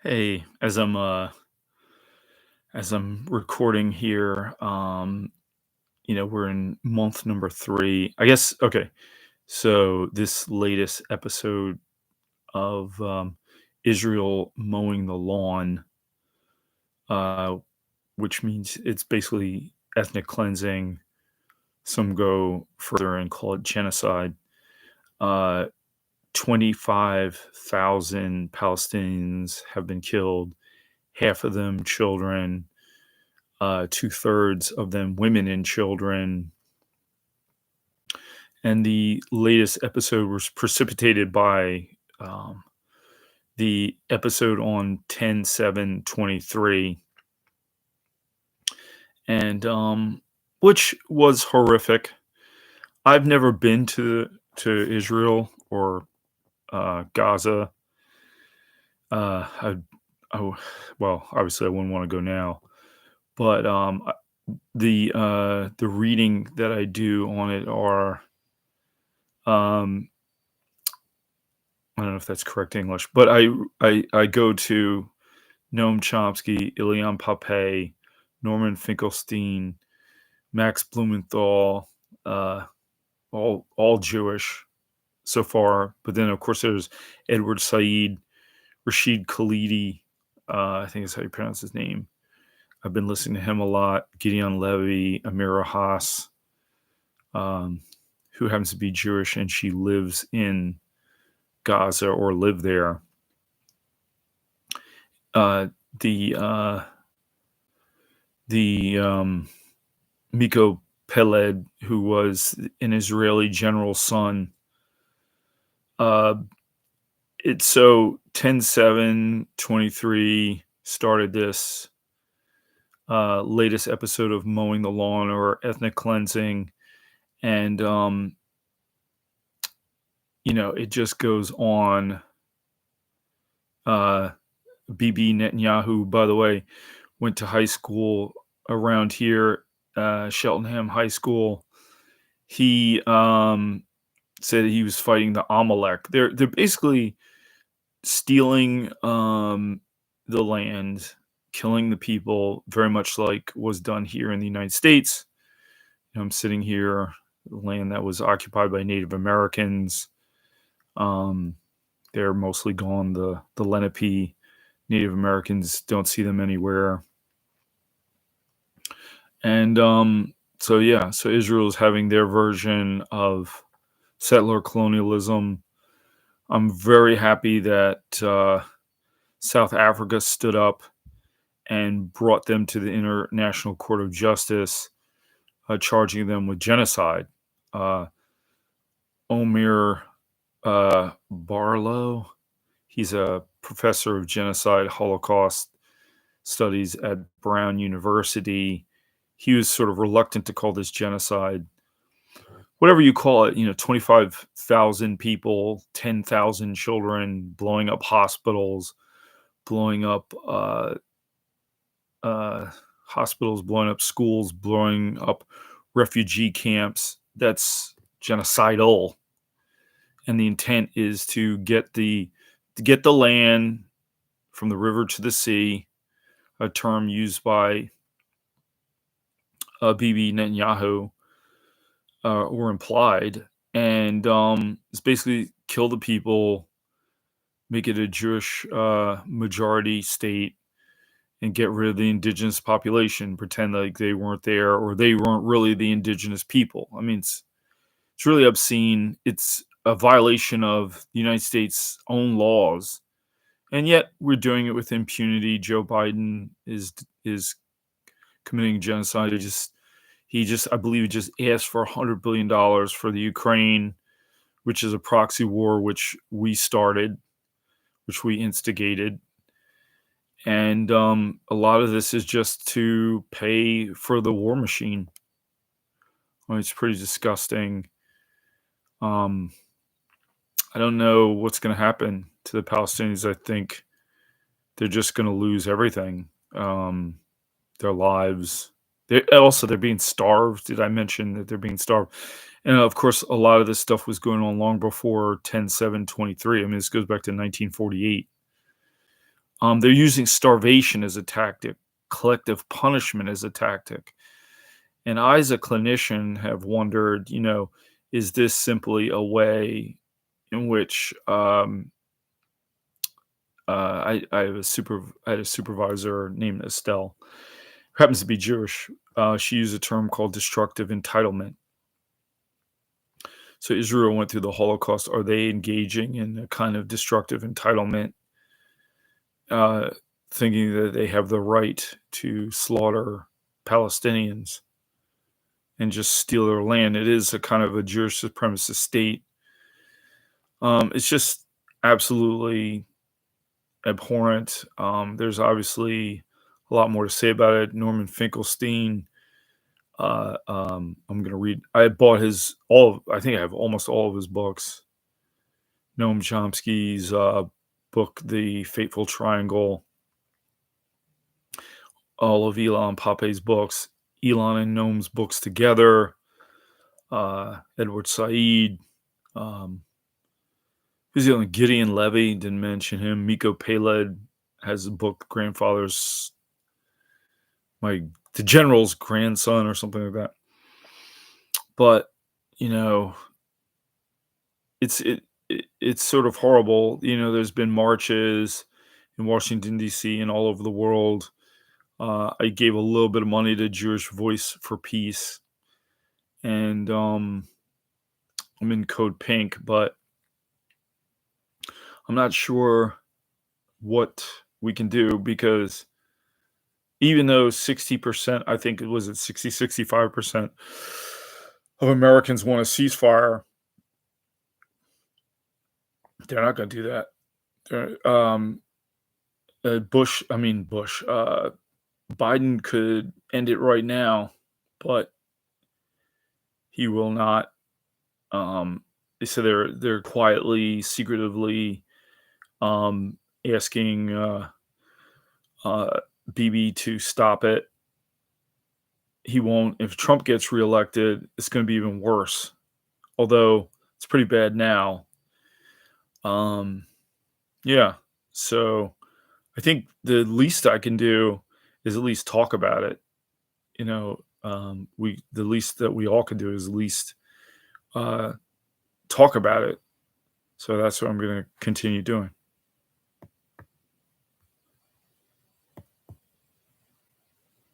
Hey, as I'm recording here, we're in month number 3. I guess okay. So this latest episode of Israel mowing the lawn, uh, which means it's basically ethnic cleansing. Some go further and call it genocide. Uh, 25,000 Palestinians have been killed, half of them children, two-thirds of them women and children. And the latest episode was precipitated by um, the episode on 10/7/23, and which was horrific. I've never been to Israel or Gaza. I, oh, well, obviously, I wouldn't want to go now, but the reading that I do on it are um, I don't know if that's correct English, but I go to Noam Chomsky, Ilian Pape, Norman Finkelstein, Max Blumenthal, uh, all Jewish so far. But then of course there's Edward Said, Rashid Khalidi, I think is how you pronounce his name. I've been listening to him a lot. Gideon Levy, Amira Haas, um, who happens to be Jewish and she lives in Gaza or lived there. Uh, the the Miko Peled, who was an Israeli general's son. Uh, it's so 10/7/23 started this latest episode of Mowing the Lawn or ethnic cleansing, and it just goes on. Bibi Netanyahu, by the way, went to high school around here, Cheltenham High School. He said he was fighting the Amalek. They're basically stealing the land, killing the people, very much like was done here in the United States. I'm sitting here, land that was occupied by Native Americans. They're mostly gone. The Lenape Native Americans, don't see them anywhere. And so Israel is having their version of settler colonialism. I'm very happy that South Africa stood up and brought them to the International Court of Justice, charging them with genocide. Uh, Omir Barlow, he's a professor of genocide, Holocaust studies at Brown University. He was sort of reluctant to call this genocide. Whatever you call it, 25,000 people, 10,000 children, blowing up hospitals, blowing up hospitals, blowing up schools, blowing up refugee camps. That's genocidal, and the intent is to get the land from the river to the sea, a term used by Bibi Netanyahu, or implied, and it's basically kill the people, make it a Jewish majority state, and get rid of the indigenous population, pretend like they weren't there or they weren't really the indigenous people. I mean, it's really obscene. It's a violation of the United States' own laws, and yet we're doing it with impunity. Joe Biden is committing genocide. I believe he just asked for $100 billion for the Ukraine, which is a proxy war which we started, which we instigated. And a lot of this is just to pay for the war machine. It's pretty disgusting. I don't know what's going to happen to the Palestinians. I think they're just going to lose everything, their lives. They're being starved. Did I mention that they're being starved? And of course, a lot of this stuff was going on long before 10/7/23. I mean, this goes back to 1948. They're using starvation as a tactic, collective punishment as a tactic. And I, as a clinician, have wondered, is this simply a way in which I had a supervisor named Estelle, who happens to be Jewish. She used a term called destructive entitlement. So Israel went through the Holocaust. Are they engaging in a kind of destructive entitlement, uh, thinking that they have the right to slaughter Palestinians and just steal their land? It is a kind of a Jewish supremacist state. It's just absolutely abhorrent. There's obviously a lot more to say about it. Norman Finkelstein. I'm gonna read. I bought his all. I think I have almost all of his books. Noam Chomsky's book, The Fateful Triangle. All of Elon Pape's books. Elon and Noam's books together. Edward Said. Um, who's the other one? Gideon Levy, didn't mention him. Miko Peled has a book, Grandfather's, the General's Grandson or something like that. But, you know, it's sort of horrible. There's been marches in Washington, D.C. and all over the world. I gave a little bit of money to Jewish Voice for Peace, and I'm in Code Pink, but I'm not sure what we can do, because even though 60%, I think it was at 65% of Americans want a ceasefire, they're not going to do that. Biden could end it right now, but he will not. They said they're quietly, secretively asking Bibi to stop it. He won't. If Trump gets reelected, it's going to be even worse. Although it's pretty bad now. Yeah. So I think the least I can do is at least talk about it. The least that we all can do is at least talk about it. So that's what I'm going to continue doing.